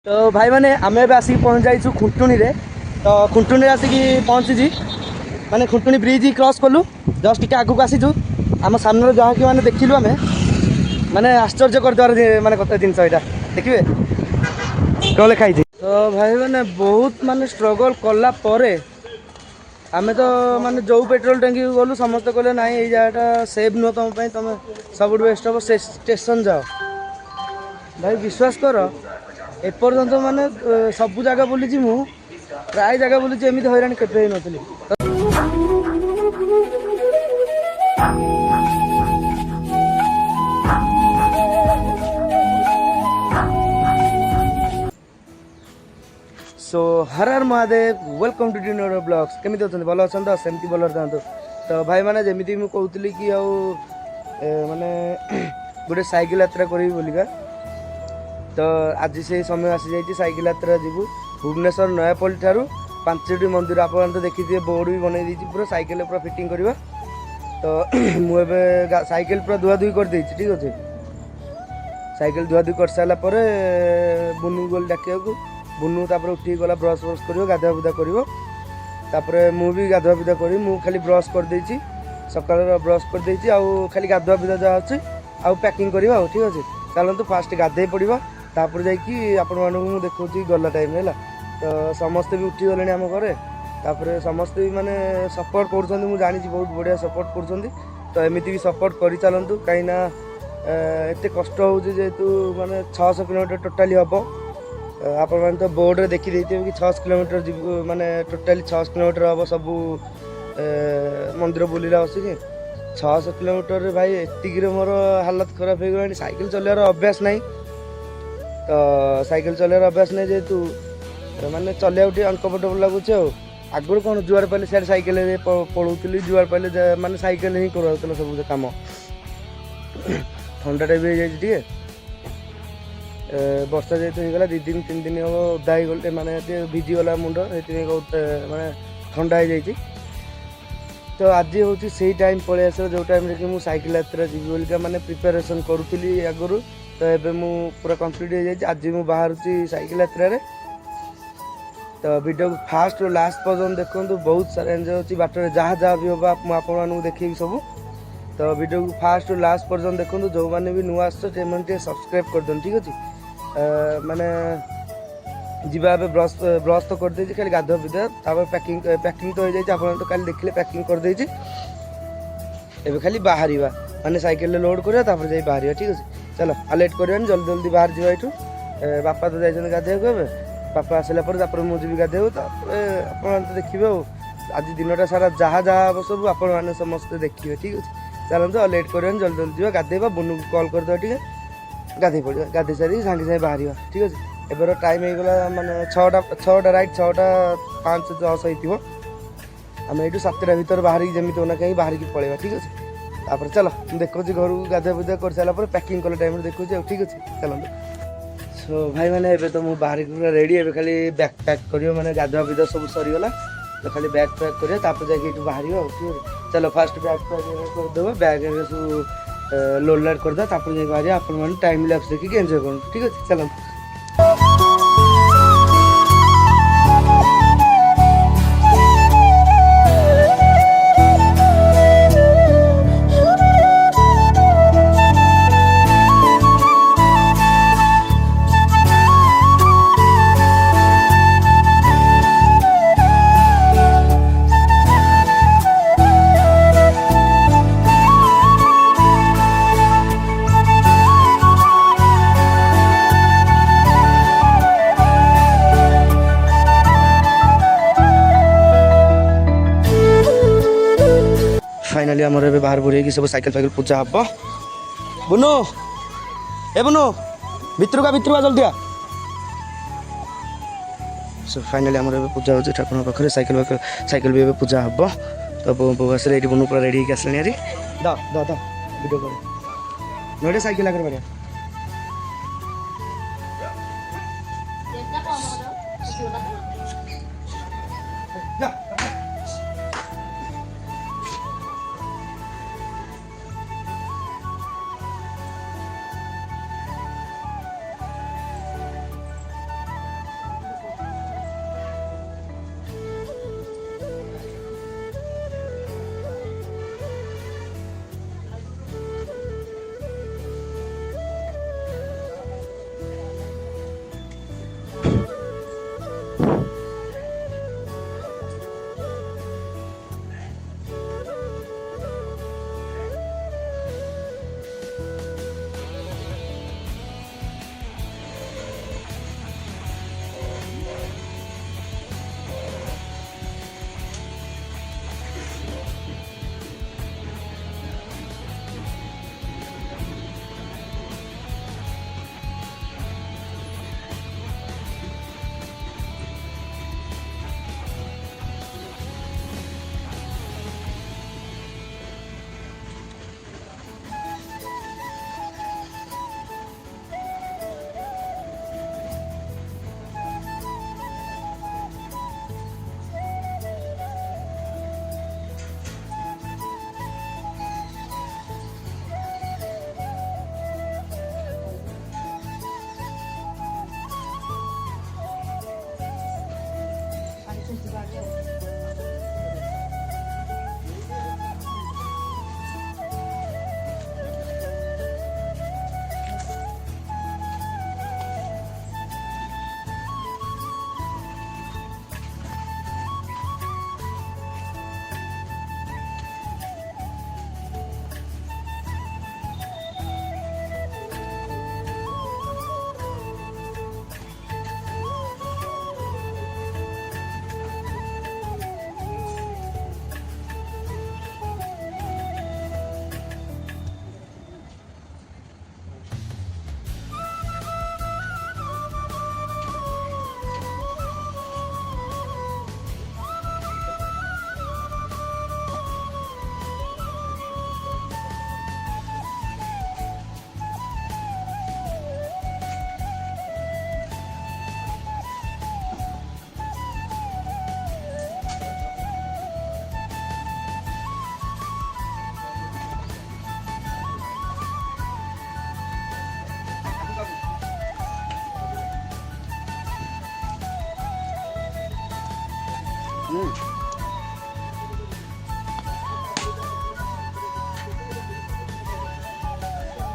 तो भाई मैंने आम आसिक पहुँच जाइए खुंटुणी तो खुंटुणी आसिक पहुँची माने खुंटुणी ब्रिज क्रॉस कलु जस्ट टे आगू आसीचु आम सामने जहाँ कि मैंने देखिलु आम माने आश्चर्य करदेवार माने कत जिनस यहाँ देखिए कौन लिखाई तो भाई मैंने बहुत माने स्ट्रगल कला परे आमे तो माने जो पेट्रोल टैंकी गलु समस्त कहले ना ये जगह सेफ नुह तुम तुम सब बेस्ट हम स्टेशन जाओ भाई विश्वास कर एपर्यंत माने सबू जगह बुली मु प्राय जगह बुली एमती हैरान केवे ही नी सो हर हर Mahadev welcome to dinner blogs केमी अच्छा भल अच्छा तो सेमती भल था तो भाई मैंने जमी मुझे कहती कि माने गोटे साइकिल यात्रा करी बोलिका तो आज से समय आसी जाइए साइकिल यात्रा जीवु भुवनेश्वर नयापल्ली ठारू 5टी मंदिर आप तो देखिए बोर्ड भी बनई दी पूरा साइकिल पूरा फिटिंग करवा तो मुझे साइकिल पूरा धुआ धुई कर देछि ठीक अच्छे साइकिल धुआ धुई कर सारापर बुनू गल डाकिया बुनू तापर उठी गला ब्रश ब्रश कर गाधुआ बुधा कर मुझे गाधुआ बुधा करी मु खाली ब्रश कर देछि सकाल ब्रश कर देछि आउ खाली गाधुआ बुधा जहाँ अच्छे आउ पैकिंग करवा ठीक अच्छे चलते फास्ट गाधे पड़ा तापर जाकि आपण मानू देखा गला टाइम है तो समस्ते भी उठी गले आम घरे तापर समस्ते भी माने सपोर्ट कर जानी बहुत बढ़िया सपोर्ट कर तो एमती भी सपोर्ट कर चलतु कहीं एत कष्ट होतु माने 600 किलोमीटर टोटाली हम आपण मैंने तो बोर्ड रे देखी देते कि 600 किलोमीटर जीव माने टोटाली 600 किलोमीटर हम सब मंदिर बुलिला बसिक 600 किलोमीटर भाई एतिक मोर हालत खराब हो गला साइकिल चलार अभ्यास नहीं तो साइकिल चलार अभ्यास नहीं जेहेतु माने चलिया अनकम्फर्टेबल लगुच आगुरी कौन जुआर पाले सियार साइकेल पढ़ुली जुआर पाले माने साइकेल ही कर सब कम ठंडा भी हो जाए वर्षा जेहतु होगा 2 दिन 3 दिन हम ओदा ही गले माने भिजिगला मुंड से माने ठंडा हो जाए तो आज हूँ से टाइम पलि आस जो टाइम कि मुझे साइकिल यात्रा जी बोलिका माने प्रिपेरेसन करूली आगुरी तो ये पूरा कम्प्लीट हो जाए आज मुझे बाहर साइकिल यात्रा तो वीडियो को फास्ट और लास्ट पर्यटन देखो बहुत सारा एंजॉय होती बाटर जहाँ जहाँ भी होगा मुझे देखी सब तो वीडियो को फास्ट और लास्ट पर्यटन देखो जो मैंने भी नुआ आसमें सब्सक्राइब कर दो ठीक अच्छे माने जीवा ब्रश ब्रश तो कर देछि खाली गाधुआ पिधुआ तापर पैकिंग पैकिंग तो हो जाए आप तो कल देखले पैकिंग कर देछि एबे खाली बाहर माने साइकिल लोड करिया तापर जाई बाहर ठीक अच्छे चलो आ लेट करियानी जल्दी जल्दी बाहर जावा एठू बापा तो जाइछन गाधेको एबे बापा आसला पर मुझे भी गाधेबू तो देखिए आज दिनटा सारा जहाँ जहाँ हम सब आपण मैंने समस्ते देखिए ठीक अच्छे चलते लेट कर जल्दी जल्दी जा गाधेबा बुनू कॉल करदे टे गाधे पड़ा गाधे सारी सागे सागे बाहर ठीक अच्छे एबर टाइम होगा माने 6टा राइट 6:05 हो आम ये 7टा भर बाहर जमी होना कहीं बाहर की पलैया ठीक अच्छे तापर चलो देखो घर को गाधे बुधे कर सारापर पैकिंग कला टाइम देखो ठीक अच्छे चलते सो भाई मैंने एबे तो मुझे बाहर पूरा रेडी है खाली बैग पैक करियो माने गाधुआ बिधुआ सब सरीगला तो खाली बैग पैक करियो तापर जाके बाहर ठीक चलो फास्ट बैग पैक करदेव बैग सब लोड लाड करदे तापर जाके बाहर आप टाइम लैप्स देखिए एंजॉय करूँ ठीक अच्छे चलो फाइनाली आमर ए बाहर बुड़े सब साइकिल फाइकिल पूजा हम बुनू ए बुनू भितर जल्दी आ सो फाइनाली आमर ए पूजा हो ठाकुर पाखे साइकिल भी पूजा हम तो बस ये बुनू पूरा रेडी होकर आसले यारी दा दा दा वीडियो कर नोड़े साइकिल आकर बढ़िया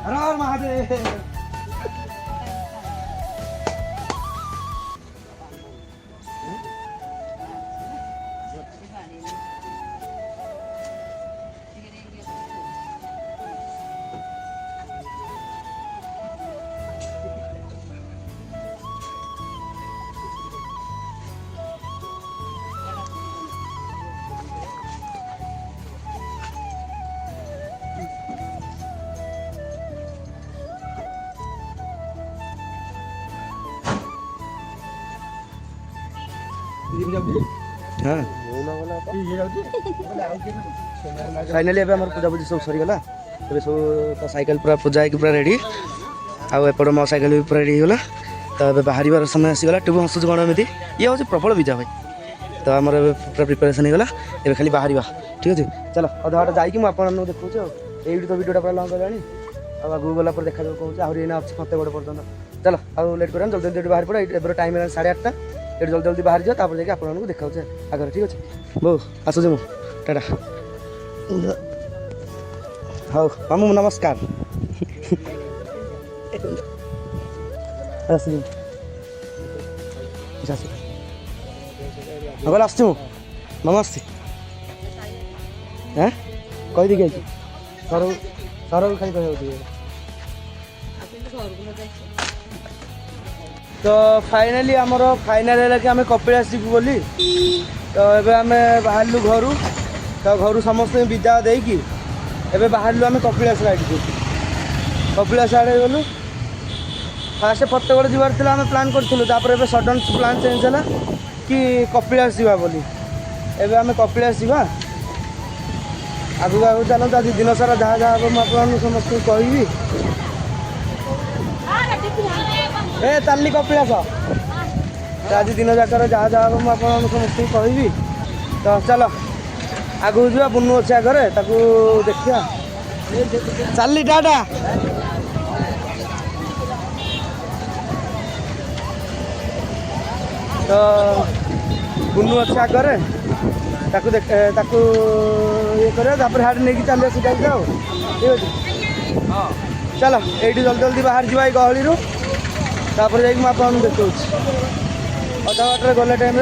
हर हर महादेव। हाँ फाइनाली एबे हमर पूजा पूजी सब सरी गला एबे सब तो साइकिल पूरा पूजा है पूरा रेडी आउ एपड़ मो साइकिल भी पूरा रेडी होला तो एबे बाहर समय आसीगला टेबु हंसुच गण एमती ये हूँ प्रबल विजा भाई तो आमर पूरा प्रिपेरेसन होगा एबे खाली बाहर ठीक अच्छे चलो अधा बाट जाकि मुझे देखा ये तो वीडियोटा पूरा लंग होगा आगू गला देखा कौन आहरी एना अच्छे फतेगढ़ पर्यटन चलो आउ लेट कर जल्दी जल्दी बाहर पड़ा एबर टाइम है 8:30 ये जल्दी जल्दी बाहर जाओ तापर जाके आपको देखा आगे ठीक अच्छे बो आसुचे मु टाटा हाँ मामू नमस्कार गल आस मामा आस कहीदी कि सर सर खाली कह तो फाइनाली आमर फाइनाल है कि आम कपिलास जीवु बोली तो एबे आम बाहर घर तो घर समस्त विदा देकी एबे बाहर आम कपिलास आड़े कपिलास आड़े गलु फास्ट फतेगढ़ जीवार थी आम प्लां करूँ सडन प्लां चेंज है कि कपिलास जीवा बोली एबे आम कपिलास जीवा आगू आगू चलता आज दिन सारा जहाँ जहाँ हम आप समस्त कहि ए चलनी कपिलास आज दिन जाकर जहाँ जहाँ हम आप समस्त कहि तो चलो आगू जा बुनू अच्छे आगे ताकू देखिया चलनी टाटा तो बुनू अच्छे आगे ताकू देख ताकू ये कर हाड़ नहीं चलिए सीधा जाओ ठीक अच्छे चलो ये जल्दी जल्दी बाहर जावा गहली जाकि मुझे देखा अधा बाटर गला टाइम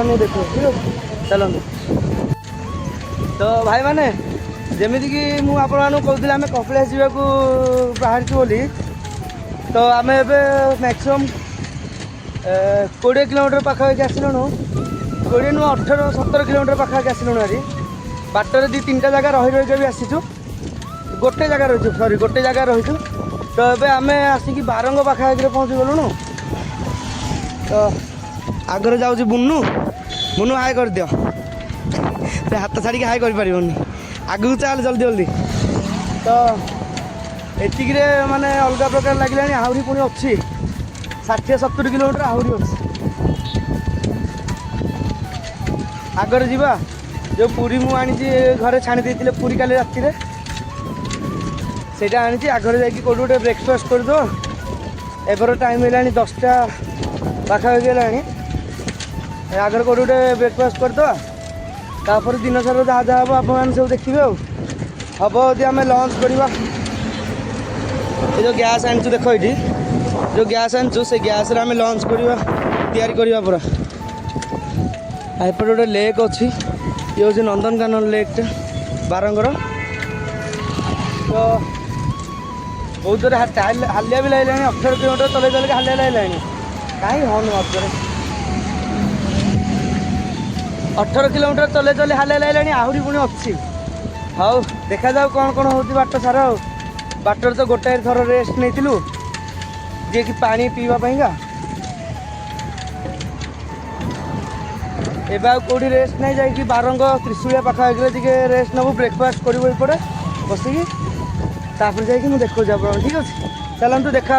मुझे देखो ठीक है चलते तो भाई मैंने जमीती कि मुझे कहती आम कपिलास जावाक बाहर बोली तो आम ए मैक्सीम 20 किलोमीटर पाखापाखि आसलुँ 20 नु 18-17 किलोमीटर पाखापाखि आसलुँ हारी बाटर 2-3टा जगह रही रही भी आसीचु गोटे जगह रही सरी गोटे जगह रही तो ये आम आसिक बारंग पाखापाखि पहुँची गलुणु तो आगे जाऊँ बुनू बुनू हाय कर दियो हाथ छाड़ी हाय कर आगू चल जल्दी जल्दी तो एतिक माने अलग प्रकार लगे आहरी पुणी अच्छी 60-70 किलोमीटर आहरी अच्छी आगर जीवा जो पूरी मु आनी घरे छाणी देते पूरी काली राति से आनी आगर जा गोटे ब्रेकफास्ट कर दो एबर टाइम है 10टा पाखापाखि है आगर गोटे ब्रेकफास्ट कर दो तापर दिन सारा जहाँ जहाँ हम आप सब देखिए हम यदि आम लंच करवा जो गैस आनी देख ये जो गैस आनी से गैस आम लंच करवा तैयारी करवा पूरा एपटे गोटे लेक अच्छी ये हूँ नंदनकानन लेकटा बारंगर तो बहुत दूर हालिया भी लगे 18 किलोमीटर चले चल हालिया लगे कहीं हन अगर 18 किलोमीटर चले चले हालिया लगे आहरी पुणी अच्छी हाउ देखा जाऊ कौन कौन हो बाट सारा बाटर तो गोटाए थर रेस्ट नहीं जी कि पानी पीवाईका एबा कौटी रेस्ट नहीं जाकि बारंग त्रिशूलिया पाखापाखि रेस्ट नबू ब्रेकफास्ट करूँ एपटे बसिकी तापर जाकि मुझे देखो आप ठीक अच्छे चलतु देखा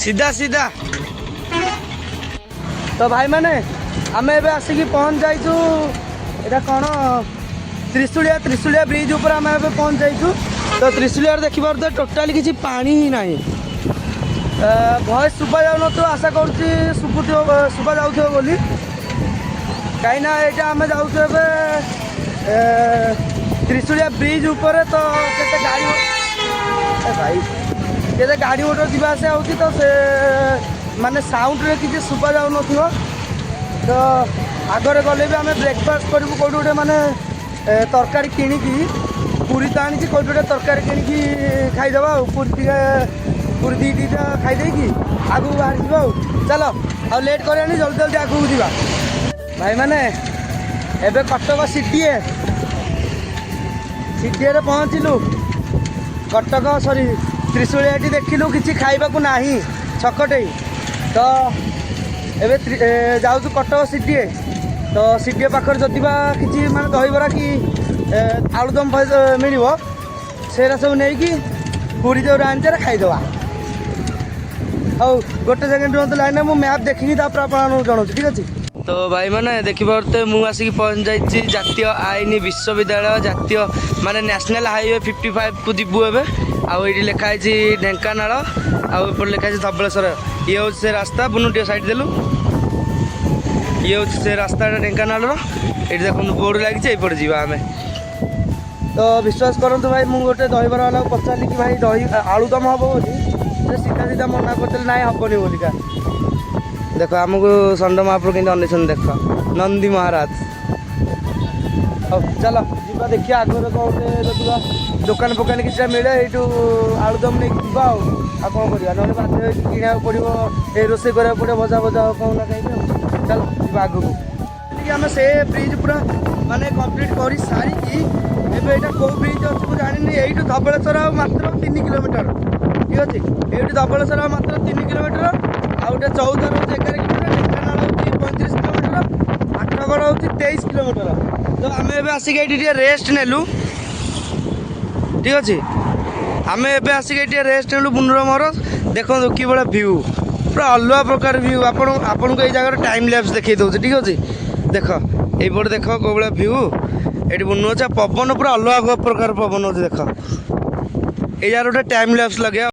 सीधा सीधा तो भाई मैंने आम एवं आसिक पहुँच जाइचु एटा कौन त्रिशूलिया ब्रिज ऊपर आम एवं पहुँच जाइचु तो त्रिशूलिया देखिबार तो टोटाली किसी पानी ही नहीं भयस शुभा जाऊन तो आशा करुँची शुभा जाऊ बोली कहीं यहाँ आम जाऊँ त्रिशूलिया ब्रिज ऊपर तो केते गाड़ी भाई केते गाड़ी मोटर जावास होती तो से माने साउंड रे किसी शुभा जाऊन तो आगे गले भी आम ब्रेकफास्ट करूँ कौट गोटे माने तरकारी किणिकी पूरी तो आनी कौट गोटे तरकारी किणिकी खाईदेव पूरी दीटा खाईदे आगू बाहर जाओ चलो आ लेट करानी जल्दी जल्दी आगू जा भाई मैंने एबे कटक सीटीए पहुँचलु कटक सॉरी त्रिशूलिया देखिलु किसी खाइबा ना छकटे तो एबे जाऊँ कटक सीटीए तो सीटीए पाखर जदि किसी माने दहीबरा कि आलुदम मिल सेरा सब नहीं पूरी जो आनचे खाईदे हौ गोटे सेकेंड रुहतु लाइन में मैप देखी जनाऊँ ठीक अच्छे तो भाई मैंने देखिए मुझे आसिक पहुँच जाइए जातीय आईन विश्वविद्यालय जातीय माने नेशनल हाईवे 55 को जीवु एवं आउ ये लिखाई ढेंकानाल आउ लिखाई धबलेश्वर ये हूँ से रास्ता बुनु टे साइड देलु ये हूँ से रास्ता ढेंकानाल ये देखो बोर्ड लगी यपटे जावा आम तो विश्वास करूँ भाई मुझे गोटे दहीबरा वाला पचारि कि भाई दही आलुदम हम बोली सीधा सीधा मना करते ना हेनी बोलिका देख आमको षंड महाप्रभु के अनेशन देख नंदी महाराज अब चलो जीवा देखिए आगे कौटे दुकान फोकान किसी मिले यू आलुदम नहीं जा कौन करवा ना बाध्य किणा पड़ो ये रोसे करा पड़ो भजा भजा कौन ना कहीं चलो जीवा आगे आम से ब्रिज पूरा माने कंप्लीट कर सारी एवं कौ ब्रिज अच्छे मुझे जानी यू धबलेश्वर मात्र 3 किलोमीटर ठीक अच्छे ये धबलेश्वर मात्र 3 किलोमीटर आ गए 14 हूँ 11 किलोमीटर ढेंकानाल हूँ 35 किलोमीटर आठगड़ हूँ 23 किलोमीटर तो आम एवं आसिक ये रेस्ट नेलु ठीक अच्छे आम एवं आसिक ये रेस्ट नेलु बुनुर मोर देखो कि भाया भ्यू पूरा अलग प्रकार भ्यू आपन को जगह टाइम लैप्स देखी दूसरी ठीक अच्छे देख ये देख कौ भाया भ्यू ये बुनु अच्छे पवन पूरा अलग प्रकार पवन अच्छे देख ये यार गोटे टाइम लैप्स लगे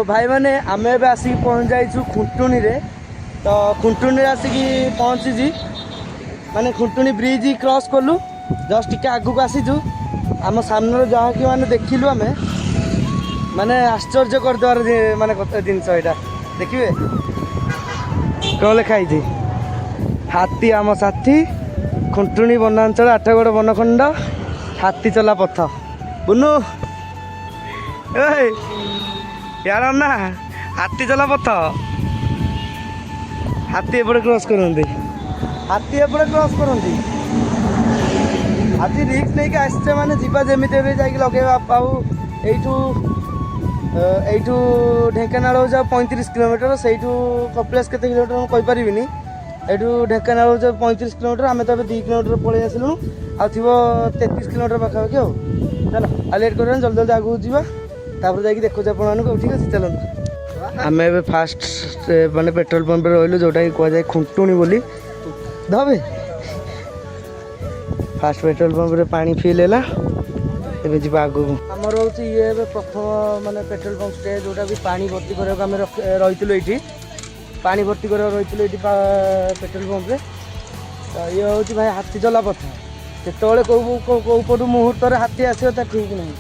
भाई मैंने आम ए आसिक पहुँच जाइए खुंटुणी रे तो खुंटुणी आसिक पहुँची माने खुंटुणी ब्रिज क्रॉस कलु जस्ट टिके आगू को आसीचु आम सामने जहाँ कि माने देखिलु आम माने आश्चर्य करदेवार माने जिनस यहाँ देखिए कौन लिखाई हाथी आम साथी खुंटुणी वनांचल आठगड़ वनखंड हाथी चला पथ बुनु यार ना हाथी चला पथ हाथी एपटे क्रॉस करते हाथी एपटे क्रॉस करते हाथी रिक्स नहीं आसचे माने जीवा जमी लगे आउ यू ढेंकानाल जाओ 35 किलोमीटर से कपिलास के किलोमीटर मुझे कहीपरि यू ढेंकानाल जाओ 35 किलोमीटर आम तो 2 किलोमीटर पलि आसलु आो 33 किलोमीटर पाखापाखि आओ चलो आ लेट कर जल्दी जल्दी आगू जावा तापर जाकि देखो आप ठीक अच्छे चलते आम ए फास्ट माने पेट्रोल पंप रही जोटा कि कहुए खुंटुणी बोली धबे फास्ट पेट्रोल पंप रे पानी फिल है एवं जी आगू आमर हूँ ये प्रथम माने पेट्रोल पंप स्टे जोटा भी पानी भर्ती कराम रही ये पानी भर्ती कर रही ये पेट्रोल पंप रे तो ये हूँ भाई हाथी चला पथ से कौ पटू मुहूर्त हाथी आसो ठीक नहीं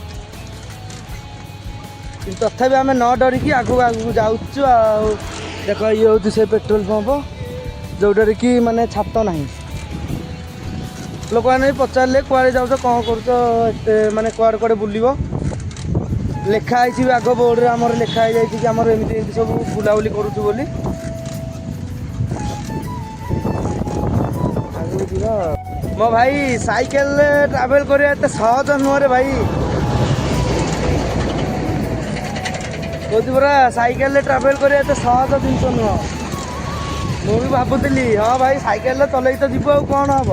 तथापि आम न डरिकी आगू आगू जाऊँ देख ये हूँ से पेट्रोल पंप जोटार कि माने छात ना लोक मैंने पचारे कुआड़े जाऊ कौन कर माने कुआड़े कुआड़े बुल लिखाई आग बोर्ड आम लिखाई जाइए कि आमर एमती सब बुलाबुली करूँ बोली आगे मो भाई साइकेल ट्रावेल करिया एते सहज नुह रे भाई कौन परा साइकेल ट्रावेल करिया एते सहज जिनस नुह मु भी भावुली हाँ भाई साइकेल चल तो जीव आ कौन हम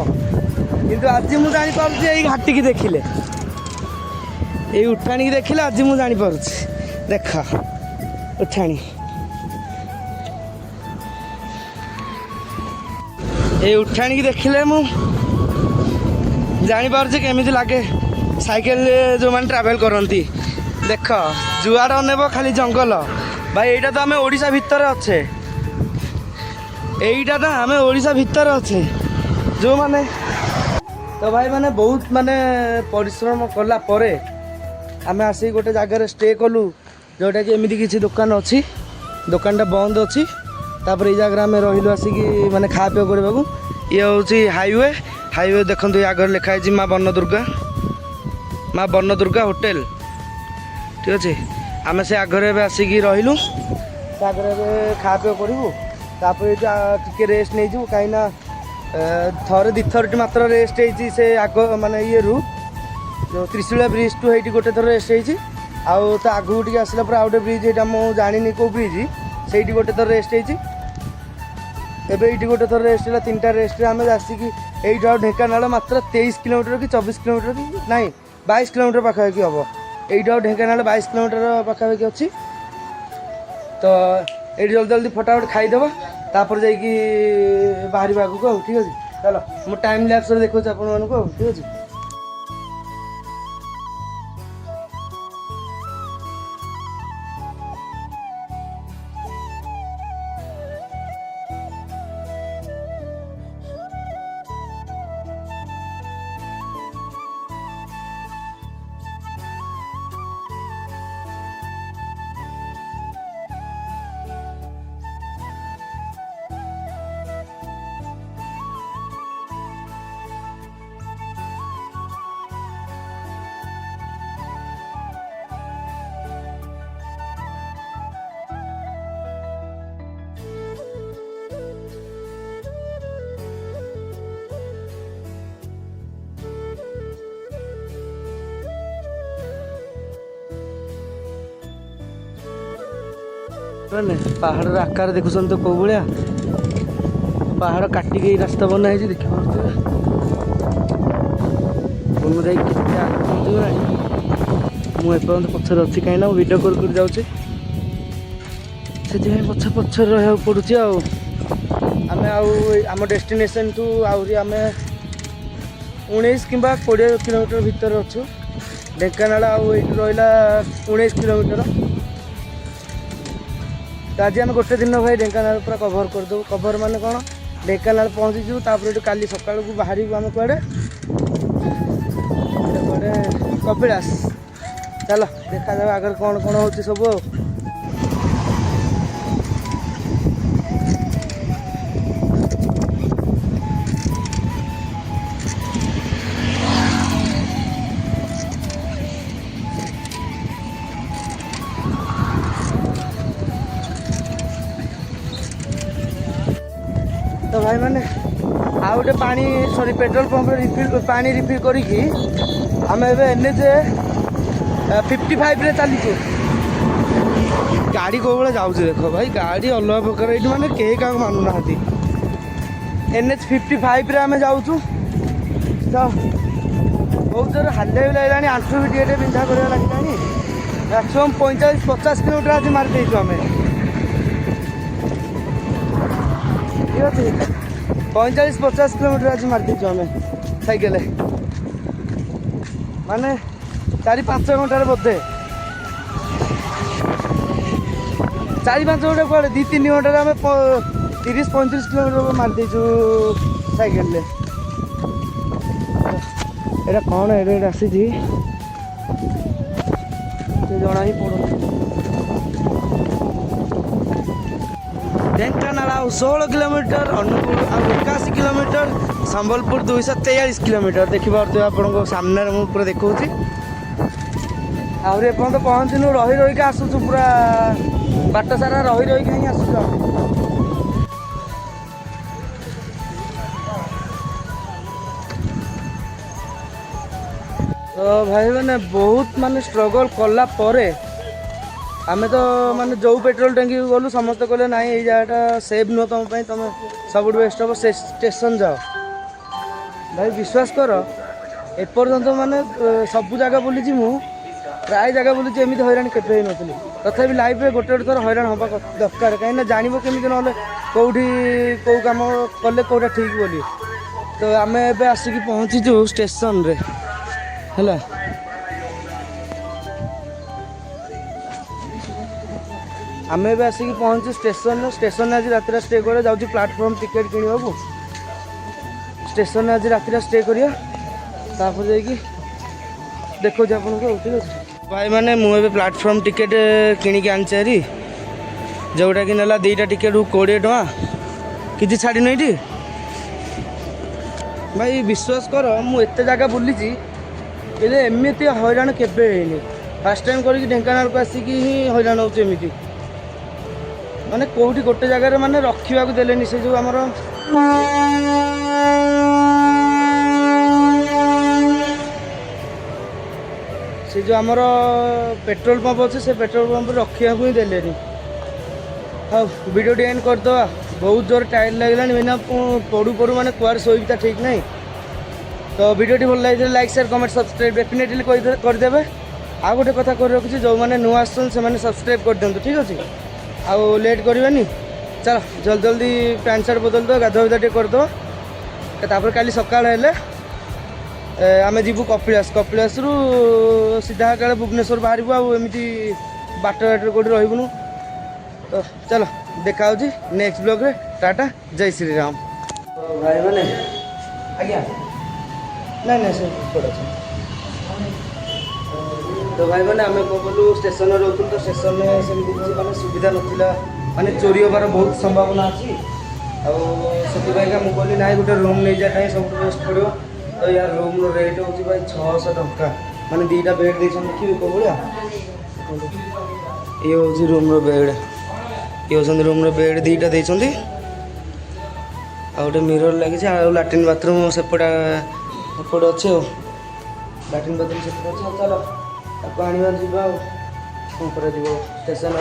किंतु आज मुझे जापारे यही घाटी की देखिले ये उठाणी की देखिले आज मुझे जापारे देख उठाणी ये उठाणी की देखिले मु जापारे केमी लगे साइकेल जो मैंने ट्रावेल करती देख जुआड़ अनेब खाली जंगल भाई यहाँ तो आम ओडिशा भितर अच्छे यहीटा ना आम ओडिशा भितर अच्छे जो माने तो भाई माने बहुत माने परिश्रम कला परे आम आसिक गोटे जगार स्टे कलु जोटा कि एमती किसी दुकान अच्छी दुकानटा बंद अच्छी तापर ये जगह आम रही आसिक माने खा पी करने ये हूँ हाईवे हाईवे देखो आगे लिखाई माँ बन दुर्गा होटेल ठीक अच्छे आम से आगे आसिक रहीलु आगे खा पी करूँ तापर टे रेस्ट नहीं जाऊ कहीं थरे दिथर मात्र रेस्ट होती से आग माने ये रू जो त्रिशूला ब्रिज टू ये गोटे थर रेस्ट होती आउ तो आगू टे आसला पर आउ गए ब्रिज यहाँ मुझे जानी कौ ब्रिज से गोटे थर रेस्ट होती एबे ये गोटे थर रेस्ट है 3टा रेस्ट आम आसिक यही ढेंकानाल मात्र 23 किलोमीटर कि 24 किलोमीटर कि नाई 22 किलोमीटर पाखापाखि हम यही ढेंकानाल 22 किलोमीटर पाखापाखि अच्छी तो ये जल्दी जल्दी फटाफट खाईदेव तापर जाइकी बाहर आगू ठीक है चलो मु टाइम लैप्स देखो आपको ठीक है पहाड़ आकार देखुं तो कौ भाया पहाड़ काटिक रास्ता बनाई देख मुझे पचर अच्छी कहीं वीडियो कर जाऊँगी से पछ पचर रहा पड़ुची आम आम डेस्टिनेशन टू आहरी आम 19 कि 20 किलोमीटर भितर अच्छु ढेंकानाल रहा 19 किलोमीटर तो आज आम गोटे दिन भाई ढेंकानाल पूरा कभर करदेव कभर माने कौन ढेंकानाल पहुँचीजु तापर काली सकाल को बाहर आम कड़े कपिलास चलो देखा जाए आगे कौन कौन हो सब तो भाई मैंने आउ गोटे पानी सॉरी पेट्रोल पंप रिफिल पानी रिफिल करिकी आम एनएच 55 रे चलीचु गाड़ी कौ जाऊँ देख भाई गाड़ी अलग प्रकार ये मैंने कहीं क्या मानुना NH 55 रे आम जाऊँ तो बहुत जोर हालिया भी लगलानी आंठू भी टे बिंधा कर लगे मैक्सीम 45-50 किलोमीटर आज मारिदेचु आम ठीक अच्छे 45-50 किलोमीटर आज मारिदेचु आम साइकेल माने 4-5 घंटार बोधे 4-5 घंटा कड़े 2-3 घंटार आम 30-35 किलोमीटर मारिदेचु साइकेल एटा कौन एडे आसी जना ही पड़ो Dhenkanal 16 kilometre Angul 81 kilometre Sambalpur 243 kilometre देखिए आपको सामने मुझे पूरा देखा आहरी एपर्त पहुँचनु रही रही आसुचु पूरा बाट सारा रही रही कहीं आसुचु भाई मैंने बहुत माने स्ट्रगल कला परे आमे तो माने जो पेट्रोल टंकी गलु समस्त कहले ना ये जगहटा सेफ नुह तुम तुम सब बेस्ट हम स्टेशन जाओ भाई विश्वास कर एपर्यंत माने सब जगह बुली मु प्राय जगह बुली एमती हईराण के नी तथापि लाइफ में गोटे गोटे थर हईराण हवा दरकार कहीं जानव केमी ना कौटी कौ कम कले कौटा ठीक बोली तो आम एवं आसिक पहुँचीचु स्टेशन रे है आम एवं आसिक पहुँचु स्टेशन आज रात स्टे कर जाऊँ प्लाटफर्म टिकेट किणवाकू स्टेशन आज रात स्टे करिया जाकि देखो आपन को ठीक है भाई मैंने मुझे प्लाटफर्म टिकेट किणिक आनी जोटा कि ना दीटा टिकेट 20 टଙ୍କା कि छाड़ी नहीं भाई विश्वास कर मुझे जगह बुली एमती हईराण केवे फास्ट टाइम करके ढेंकानाल को आसिक ही हईराण होमती माने कौटी गोटे जगार माने रखा देलेनी से जो आमर से जो आमर पेट्रोल पंप अच्छे से पेट्रोल पंप रखा ही देलेनी हाँ वीडियो एंड करदे बहुत जोर टाइट लगे बिना पड़ू पड़ू माने कुआर शोबा ठीक नहीं तो वीडियो भल लगे like share comment subscribe definitely करदे आ गोटे कथा कर रखी जो मैंने नुआ आसन से सब्सक्राइब कर दिखाँ ठीक अच्छे आउ लेट करवानी चलो जल्दी जल्दी पैंट सार्ट बदल दो गाधुआ बिधा करदे काली सकाल आम जीवु कपिलास रु सीधा काले भुवनेश्वर बाहर आमती बाट बाटर कौटी रहीबुनु तो चलो देखा नेक्स्ट ब्लॉग रे टाटा जय श्री राम तो भाई मैंने आज्ञा नहीं नहीं सर तो भाई मैंने आम कौन कलु स्टेशन रोक तो स्टेशन में सेमती किसी माने सुविधा नाला माने चोरी होबार बहुत संभावना अच्छी आपाई मुझे ना गोटे रूम नहीं जाए सब बेस्ट पड़ो तो यार रूम रेट हूँ भाई 600 टଙ୍କା माने दीटा बेड देखिए देखिए कौ भाया ये हूँ रूम बेड ये हूँ रूम बेड दीटा देते आ गोटे मिरर लगी लाट्रिन बाथरूम सेपटा एपटे अच्छे लाट्रिन बाथरूम सेपटे अच्छे चलो आपको आने जा कौन कर स्टेशन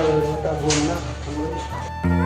भूल ना